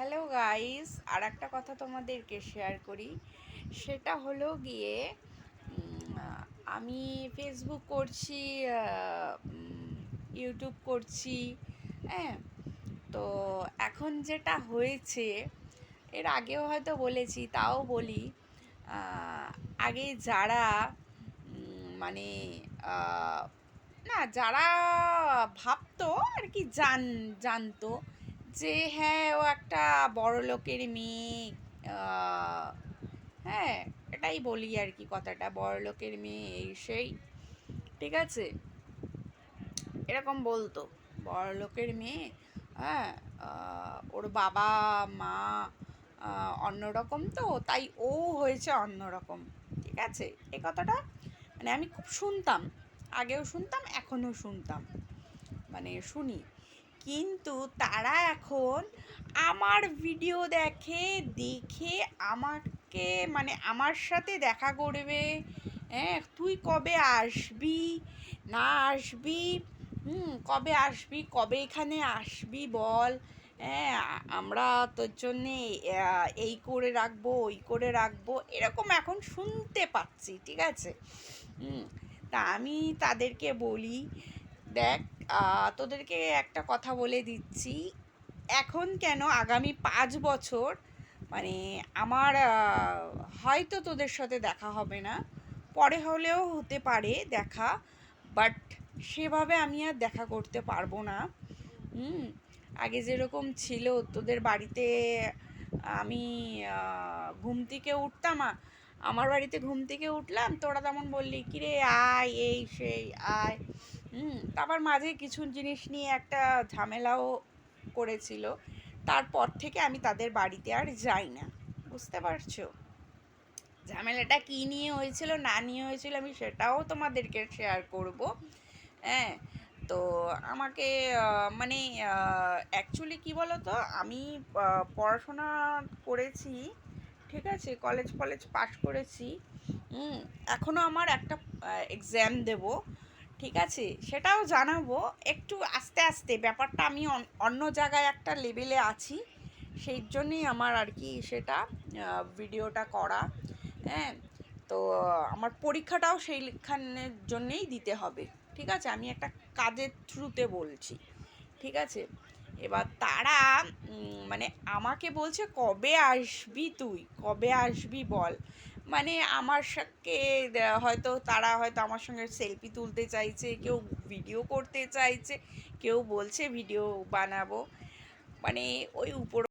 Hello guys, আর একটা কথা তোমাদেরকে শেয়ার করি। সেটা হলো গিয়ে আমি ফেসবুক করছি, ইউটিউব করছি। হ্যাঁ, তো এখন যেটা হয়েছে, এর আগেও হয়তো বলেছি, তাও বলি। আহ, আগে যারা মানে আহ, না, যারা ভাবতো আর কি, জানতো যে হ্যাঁ, ও একটা বড় লোকের মেয়ে। আহ, হ্যাঁ, এটাই বলি আর কি, কথাটা বড় লোকের মেয়ে, এই সেই। ঠিক আছে, এরকম বলতো, বড় লোকের মেয়ে। হ্যাঁ, ওর বাবা মা অন্যরকম, তো তাই ও হয়েছে অন্যরকম। ঠিক আছে, এই কথাটা মানে আমি খুব শুনতাম, আগেও শুনতাম, এখনও শুনতাম, মানে শুনি। কিন্তু তারা এখন আমার ভিডিও দেখে, দেখে আমাকে মানে আমার সাথে দেখা করবে। হ্যাঁ, তুই কবে আসবি, না আসবি, কবে আসবি, কবে এখানে আসবি বল। হ্যাঁ, আমরা তোর জন্যে এই করে রাখবো, ওই করে রাখবো, এরকম এখন শুনতে পাচ্ছি। ঠিক আছে, হুম তা আমি তাদেরকে বলি, দেখ, তোদেরকে একটা কথা বলে দিচ্ছি, এখন কেন, আগামী 5 বছর মানে আমার হয়তো তোদের সাথে দেখা হবে না, পরে হলেও হতে পারে দেখা, বাট সেভাবে আমি আর দেখা করতে পারবো না। হুম আগে যেরকম ছিল, তোদের বাড়িতে আমি ঘুম থেকে উঠতাম, আমার বাড়িতে ঘুম থেকে উঠলাম, তোরা তেমন বললি কিরে আয়, এই সেই আয়। তারপর মাঝে কিছু জিনিস নিয়ে একটা ঝামেলাও করেছিল, তারপর থেকে আমি তাদের বাড়িতে আর যাই না। বুঝতে পারছো ঝামেলাটা কি নিয়ে হয়েছিল, না নিয়ে হয়েছিল, আমি সেটাও তোমাদেরকে শেয়ার করব। হ্যাঁ, তো আমাকে মানে অ্যাকচুয়ালি কি বলো তো, আমি পড়াশোনা করেছি, ঠিক আছে, কলেজ ফলেজ পাশ করেছি। এখনও আমার একটা এক্সাম দেব, ঠিক আছে, সেটাও জানাবো একটু আস্তে আস্তে। ব্যাপারটা আমি অন্য জায়গায় একটা লেভেলে আছি, সেই জন্যই আমার আর কি সেটা ভিডিওটা করা। হ্যাঁ, তো আমার পরীক্ষাটাও সেইখানের জন্যেই দিতে হবে। ঠিক আছে, আমি একটা কাজের থ্রুতে বলছি। ঠিক আছে, এবার তারা মানে আমাকে বলছে কবে আসবি, তুই কবে আসবি বল। মানে আমার সাথে হয়তো তারা হয়তো আমার সঙ্গে সেলফি তুলতে চাইছে, কেউ ভিডিও করতে চাইছে, কেউ বলছে ভিডিও বানাবো, মানে ওই উপর